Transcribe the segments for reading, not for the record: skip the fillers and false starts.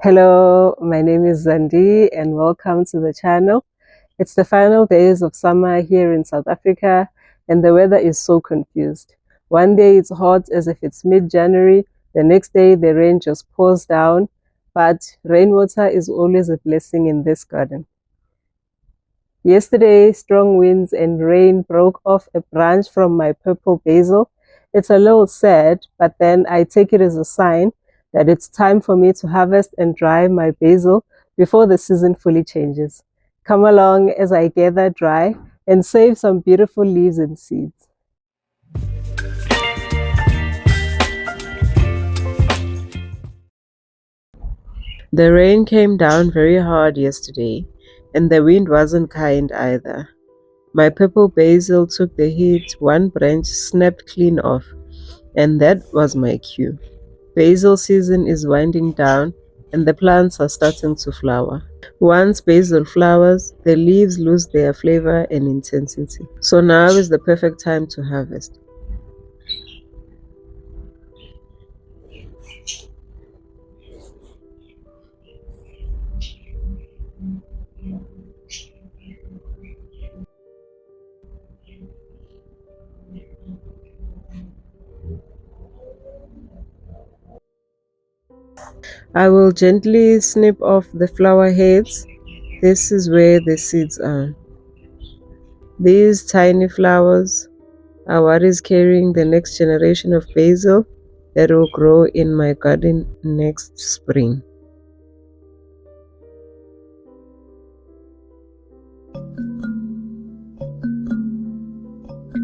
Hello, my name is Zandi and welcome to the channel. It's the final days of summer here in South Africa and the weather is so confused. One day it's hot as if it's mid-January, the next day the rain just pours down, but rainwater is always a blessing in this garden. Yesterday, strong winds and rain broke off a branch from my purple basil. It's a little sad, but then I take it as a sign that it's time for me to harvest and dry my basil before the season fully changes. Come along as I gather dry and save some beautiful leaves and seeds. The rain came down very hard yesterday, and the wind wasn't kind either. My purple basil took the heat, one branch snapped clean off, and that was my cue. Basil season is winding down and the plants are starting to flower. Once basil flowers, the leaves lose their flavor and intensity. So now is the perfect time to harvest. I will gently snip off the flower heads. This is where the seeds are. These tiny flowers are what is carrying the next generation of basil that will grow in my garden next spring.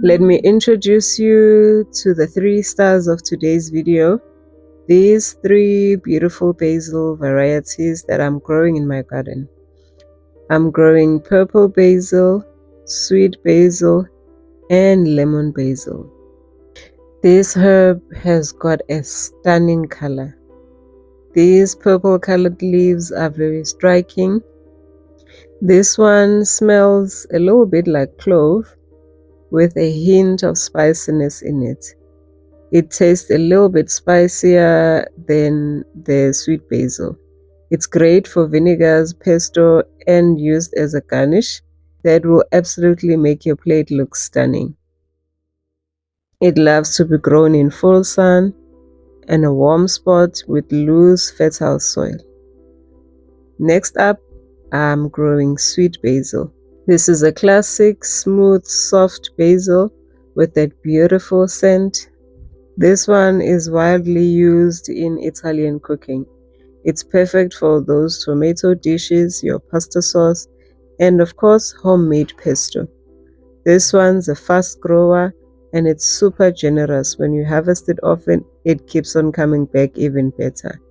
Let me introduce you to the 3 stars of today's video. These 3 beautiful basil varieties that I'm growing in my garden. I'm growing purple basil, sweet basil, and lemon basil. This herb has got a stunning color. These purple colored leaves are very striking. This one smells a little bit like clove with a hint of spiciness in it. It tastes a little bit spicier than the sweet basil. It's great for vinegars, pesto, and used as a garnish. That will absolutely make your plate look stunning. It loves to be grown in full sun and a warm spot with loose, fertile soil. Next up, I'm growing sweet basil. This is a classic, smooth, soft basil with that beautiful scent. This one is widely used in Italian cooking. It's perfect for those tomato dishes, your pasta sauce, and of course, homemade pesto. This one's a fast grower and it's super generous. When you harvest it often, it keeps on coming back even better.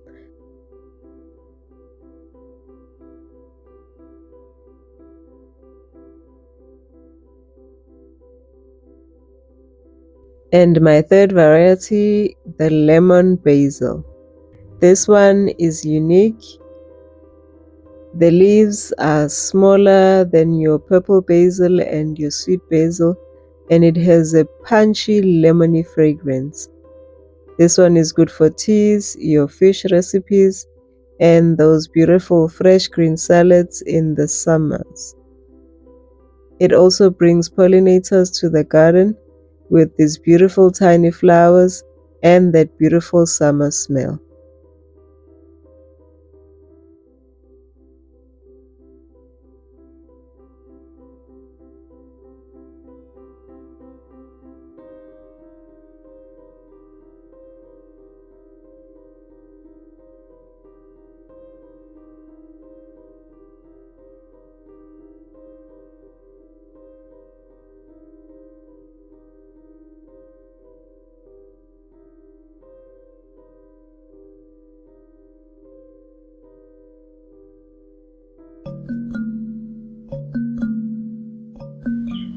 And my third variety, the lemon basil. This one is unique. The leaves are smaller than your purple basil and your sweet basil, and it has a punchy lemony fragrance. This one is good for teas, your fish recipes, and those beautiful fresh green salads in the summers. It also brings pollinators to the garden with these beautiful tiny flowers and that beautiful summer smell.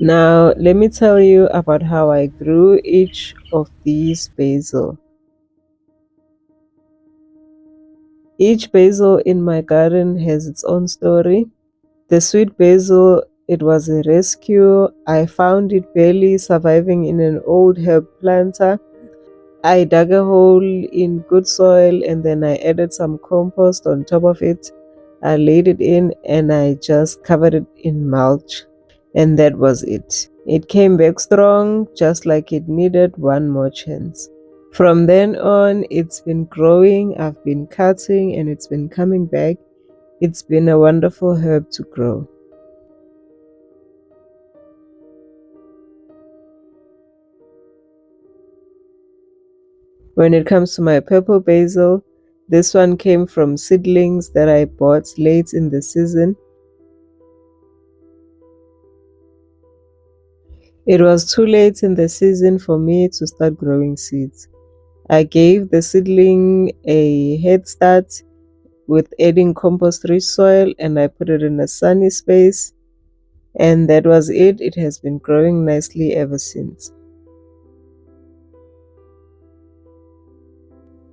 Now, let me tell you about how I grew each of these basil. Each basil in my garden has its own story. The sweet basil, it was a rescue. I found it barely surviving in an old herb planter. I dug a hole in good soil and then I added some compost on top of it. I laid it in and I just covered it in mulch. And that was it. It came back strong, just like it needed one more chance. From then on, it's been growing. I've been cutting and it's been coming back. It's been a wonderful herb to grow. When it comes to my purple basil, this one came from seedlings that I bought late in the season. It was too late in the season for me to start growing seeds. I gave the seedling a head start with adding compost-rich soil and I put it in a sunny space, and that was it. It has been growing nicely ever since.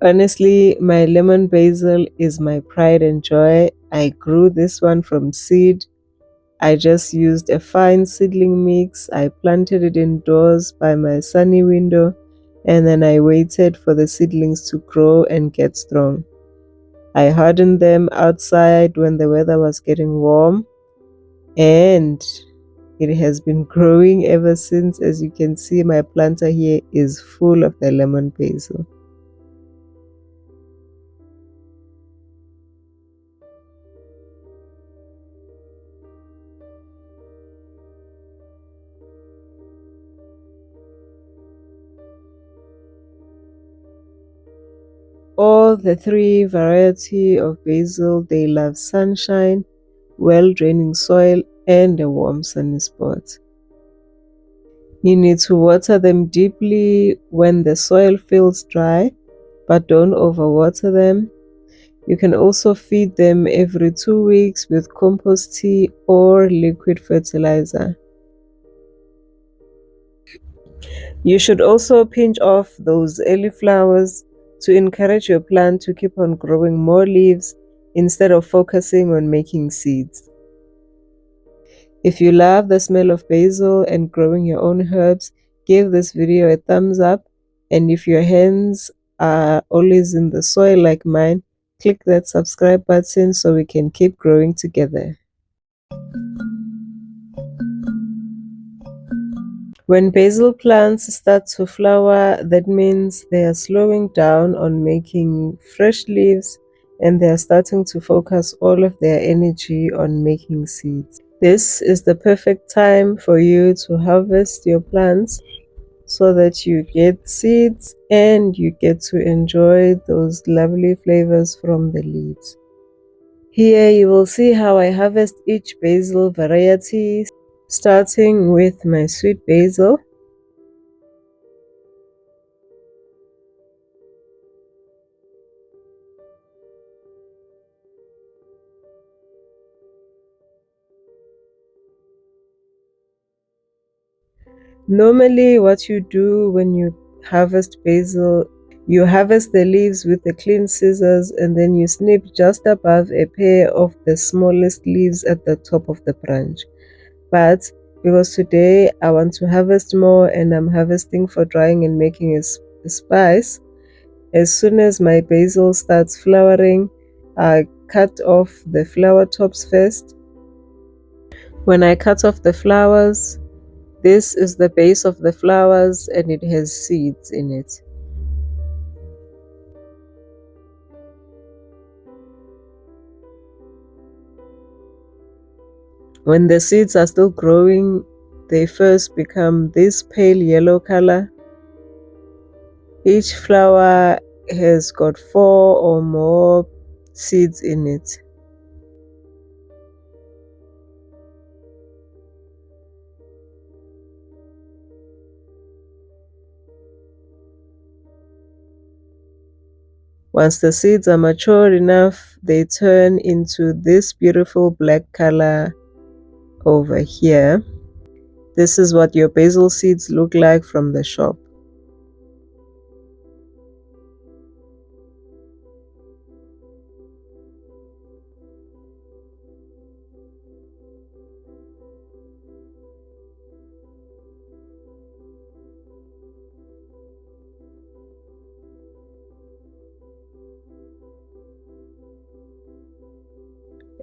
Honestly, my lemon basil is my pride and joy. I grew this one from seed. I just used a fine seedling mix. I planted it indoors by my sunny window and then I waited for the seedlings to grow and get strong. I hardened them outside when the weather was getting warm and it has been growing ever since. As you can see, my planter here is full of the lemon basil. All the three variety of basil, they love sunshine, well-draining soil, and a warm sunny spot. You need to water them deeply when the soil feels dry, but don't overwater them. You can also feed them every 2 weeks with compost tea or liquid fertilizer. You should also pinch off those early flowers to encourage your plant to keep on growing more leaves instead of focusing on making seeds. If you love the smell of basil and growing your own herbs, give this video a thumbs up. And if your hands are always in the soil like mine, click that subscribe button so we can keep growing together. When basil plants start to flower, that means they are slowing down on making fresh leaves and they are starting to focus all of their energy on making seeds. This is the perfect time for you to harvest your plants so that you get seeds and you get to enjoy those lovely flavors from the leaves. Here you will see how I harvest each basil variety, starting with my sweet basil. Normally what you do when you harvest basil, you harvest the leaves with the clean scissors and then you snip just above a pair of the smallest leaves at the top of the branch. But because today I want to harvest more and I'm harvesting for drying and making a spice, as soon as my basil starts flowering, I cut off the flower tops first. When I cut off the flowers, this is the base of the flowers and it has seeds in it. When the seeds are still growing, they first become this pale yellow color. Each flower has got 4 or more seeds in it. Once the seeds are mature enough, they turn into this beautiful black color over here. This is what your basil seeds look like from the shop.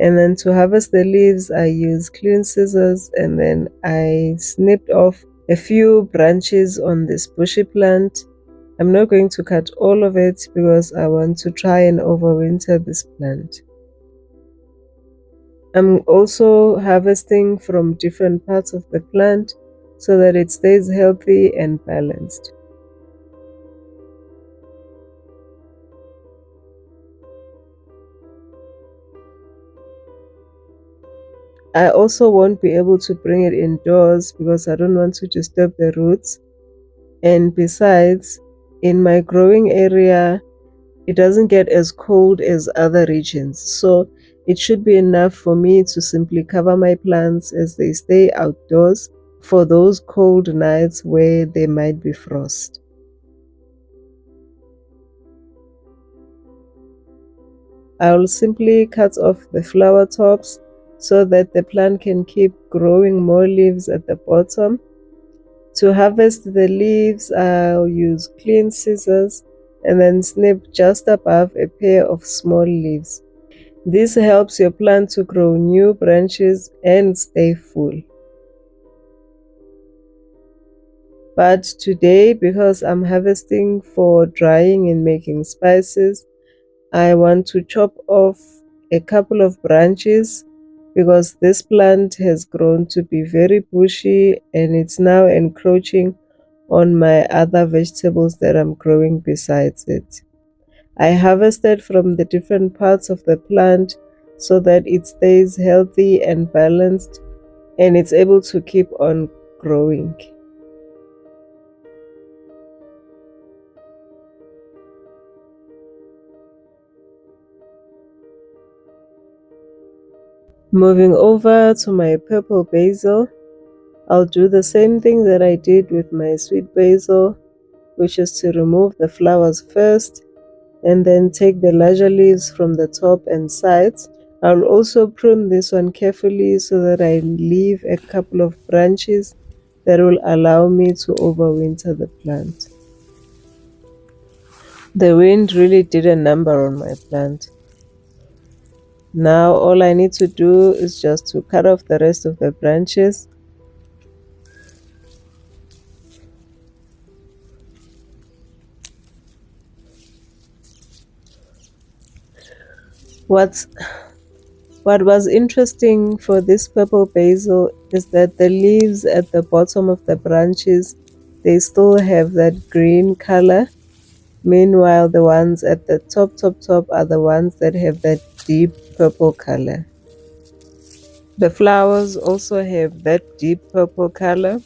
And then to harvest the leaves, I use clean scissors, and then I snipped off a few branches on this bushy plant. I'm not going to cut all of it because I want to try and overwinter this plant. I'm also harvesting from different parts of the plant so that it stays healthy and balanced. I also won't be able to bring it indoors because I don't want to disturb the roots. And besides, in my growing area, it doesn't get as cold as other regions. So it should be enough for me to simply cover my plants as they stay outdoors for those cold nights where there might be frost. I'll simply cut off the flower tops so that the plant can keep growing more leaves at the bottom. To harvest the leaves, I'll use clean scissors and then snip just above a pair of small leaves. This helps your plant to grow new branches and stay full. But today, because I'm harvesting for drying and making spices, I want to chop off a couple of branches because this plant has grown to be very bushy and it's now encroaching on my other vegetables that I'm growing besides it. I harvested from the different parts of the plant so that it stays healthy and balanced and it's able to keep on growing. Moving over to my purple basil, I'll do the same thing that I did with my sweet basil, which is to remove the flowers first and then take the larger leaves from the top and sides. I'll also prune this one carefully so that I leave a couple of branches that will allow me to overwinter the plant. The wind really did a number on my plant. Now all I need to do is just to cut off the rest of the branches. What was interesting for this purple basil is that the leaves at the bottom of the branches, they still have that green color. Meanwhile, the ones at the top are the ones that have that deep purple color. The flowers also have that deep purple color.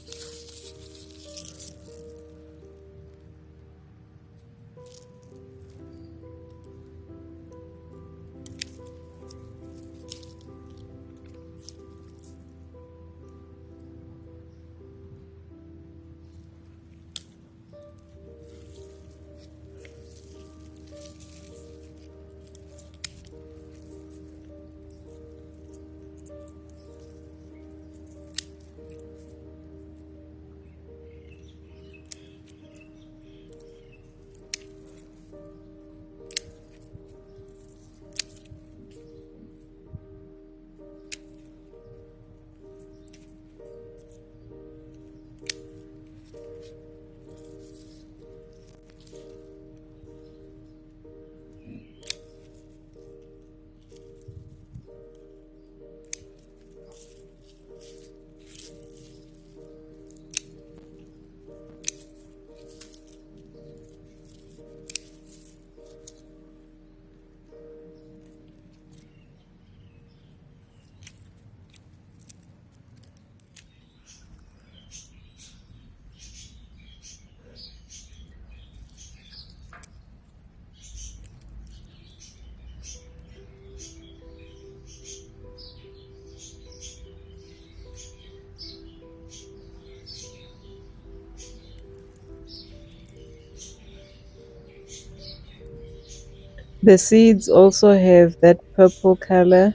The seeds also have that purple color.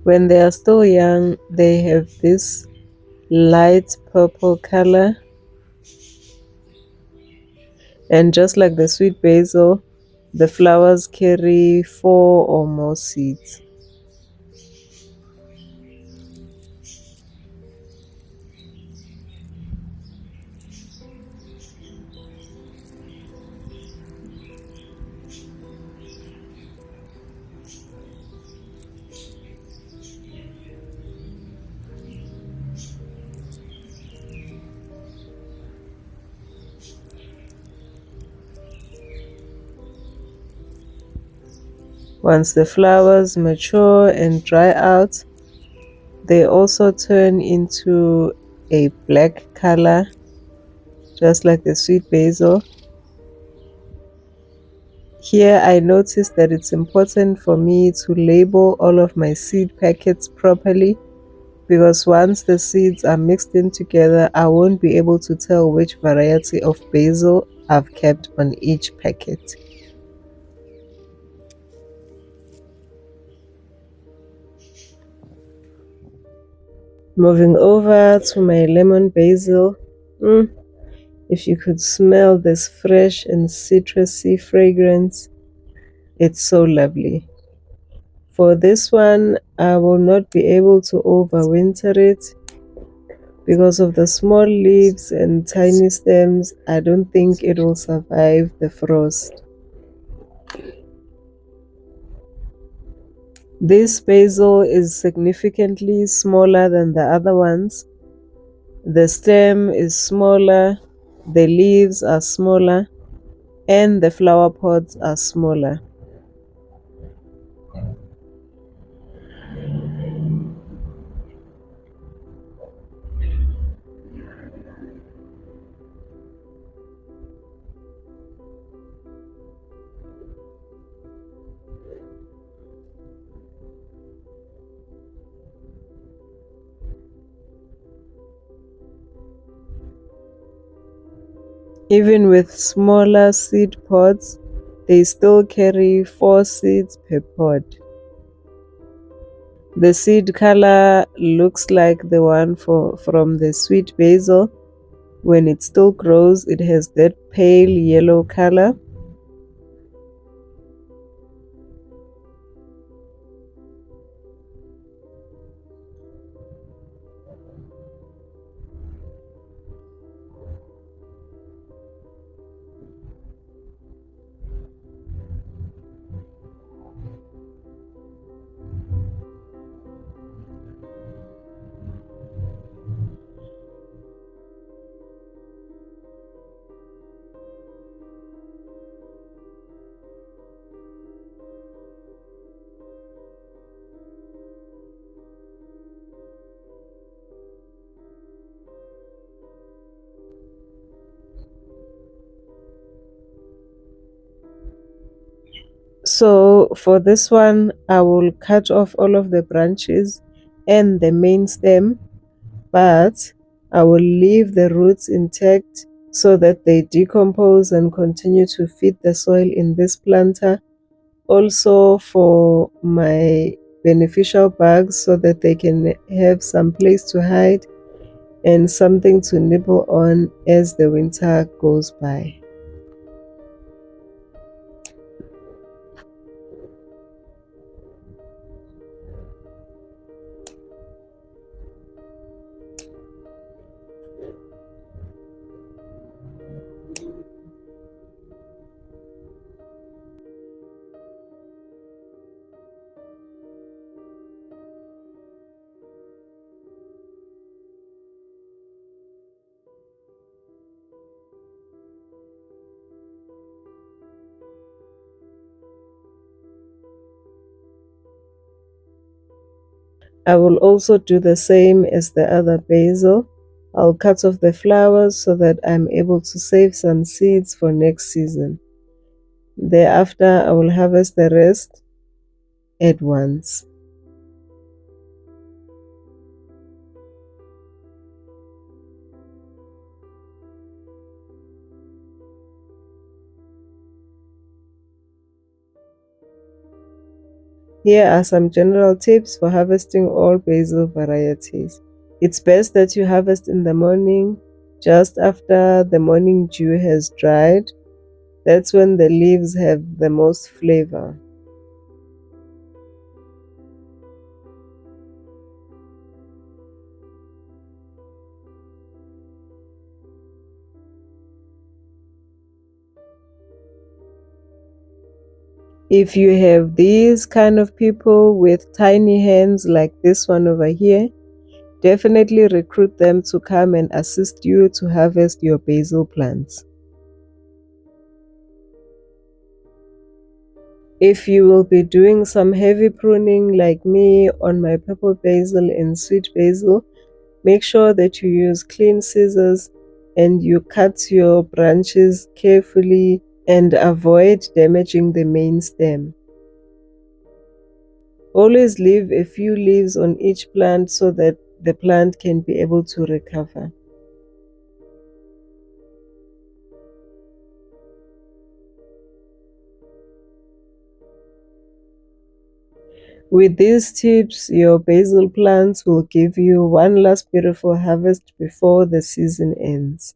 When they are still young, they have this light purple color. And just like the sweet basil, The flowers carry 4 or more seeds. Once the flowers mature and dry out, they also turn into a black color, just like the sweet basil. Here I noticed that it's important for me to label all of my seed packets properly, because once the seeds are mixed in together, I won't be able to tell which variety of basil I've kept on each packet. Moving over to my lemon basil. If you could smell this fresh and citrusy fragrance, it's so lovely. For this one, I will not be able to overwinter it because of the small leaves and tiny stems. I don't think it will survive the frost. This basil is significantly smaller than the other ones. The stem is smaller, the leaves are smaller, and the flower pods are smaller. Even with smaller seed pods, they still carry 4 seeds per pod. The seed color looks like the one from the sweet basil. When it still grows, it has that pale yellow color. So for this one, I will cut off all of the branches and the main stem, but I will leave the roots intact so that they decompose and continue to feed the soil in this planter. Also for my beneficial bugs, so that they can have some place to hide and something to nibble on as the winter goes by. I will also do the same as the other basil. I'll cut off the flowers so that I'm able to save some seeds for next season. Thereafter, I will harvest the rest at once. Here are some general tips for harvesting all basil varieties. It's best that you harvest in the morning, just after the morning dew has dried. That's when the leaves have the most flavor. If you have these kind of people with tiny hands like this one over here, definitely recruit them to come and assist you to harvest your basil plants. If you will be doing some heavy pruning like me on my purple basil and sweet basil, make sure that you use clean scissors and you cut your branches carefully and avoid damaging the main stem. Always leave a few leaves on each plant so that the plant can be able to recover. With these tips, your basil plants will give you one last beautiful harvest before the season ends.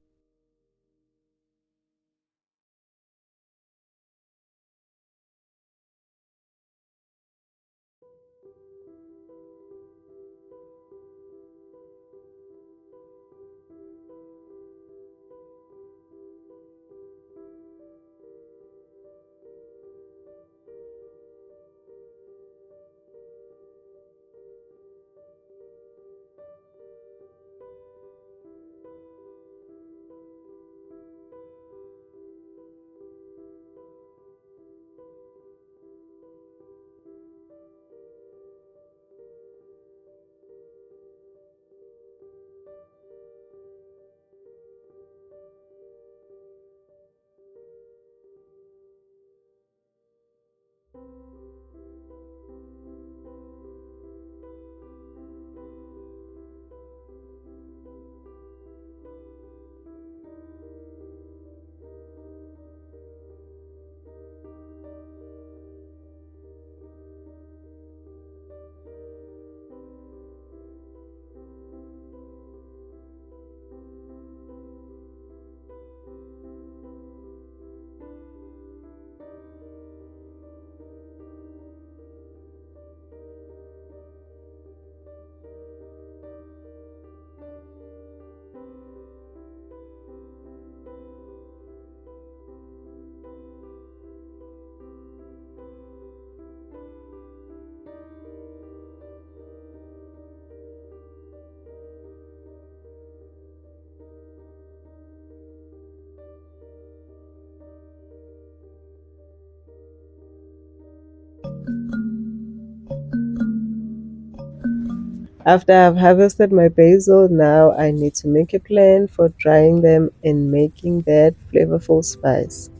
After I've harvested my basil, now I need to make a plan for drying them and making that flavorful spice.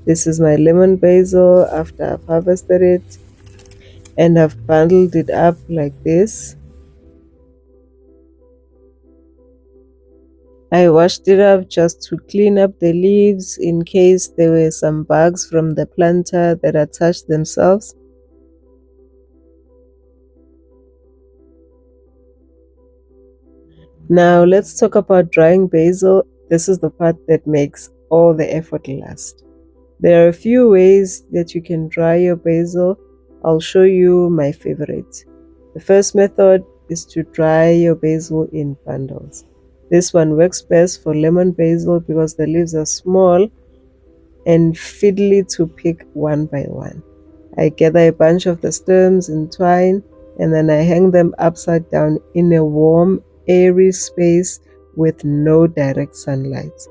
This is my lemon basil after I've harvested it, and I've bundled it up like this. I washed it up just to clean up the leaves in case there were some bugs from the planter that attached themselves. Now let's talk about drying basil. This is the part that makes all the effort last. There are a few ways that you can dry your basil. I'll show you my favorite. The first method is to dry your basil in bundles. This one works best for lemon basil because the leaves are small and fiddly to pick one by one. I gather a bunch of the stems in twine and then I hang them upside down in a warm, airy space with no direct sunlight.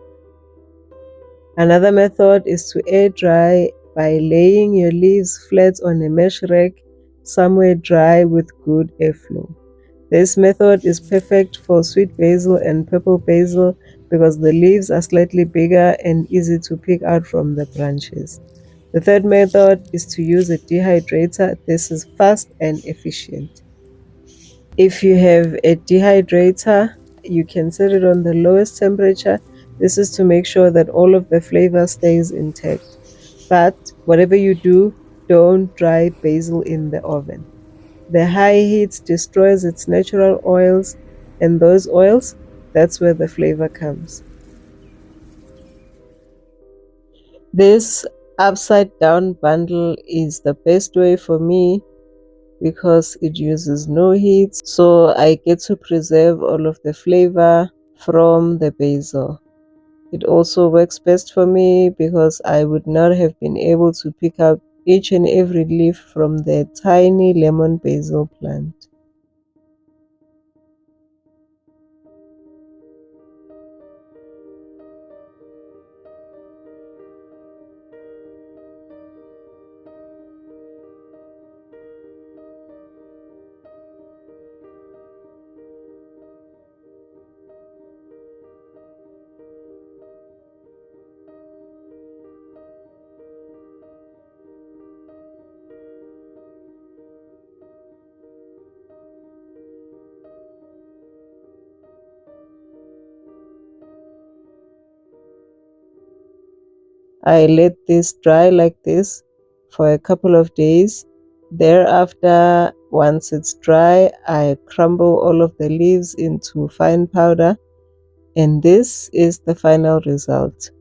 Another method is to air dry by laying your leaves flat on a mesh rack somewhere dry with good airflow. This method is perfect for sweet basil and purple basil because the leaves are slightly bigger and easy to pick out from the branches. The third method is to use a dehydrator. This is fast and efficient. If you have a dehydrator, you can set it on the lowest temperature. This is to make sure that all of the flavor stays intact. But whatever you do, don't dry basil in the oven. The high heat destroys its natural oils, and those oils, that's where the flavor comes. This upside down bundle is the best way for me because it uses no heat, so I get to preserve all of the flavor from the basil. It also works best for me because I would not have been able to pick up each and every leaf from the tiny lemon basil plant. I let this dry like this for a couple of days. Thereafter, once it's dry, I crumble all of the leaves into fine powder, and this is the final result.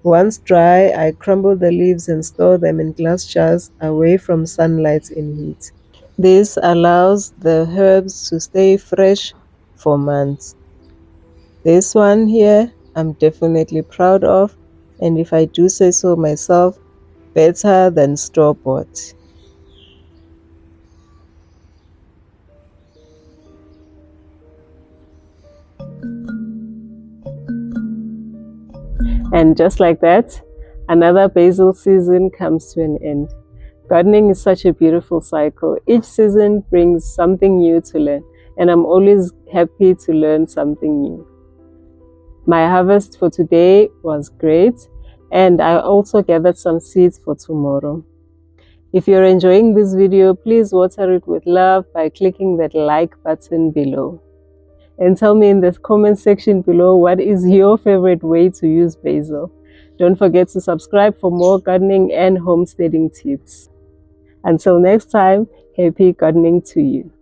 Once dry, I crumble the leaves and store them in glass jars away from sunlight and heat. This allows the herbs to stay fresh for months. This one here, I'm definitely proud of, and if I do say so myself, better than store-bought. And just like that, another basil season comes to an end. Gardening is such a beautiful cycle. Each season brings something new to learn, and I'm always happy to learn something new. My harvest for today was great, and I also gathered some seeds for tomorrow. If you're enjoying this video, please water it with love by clicking that like button below. And tell me in the comment section below, what is your favorite way to use basil? Don't forget to subscribe for more gardening and homesteading tips. Until next time, happy gardening to you.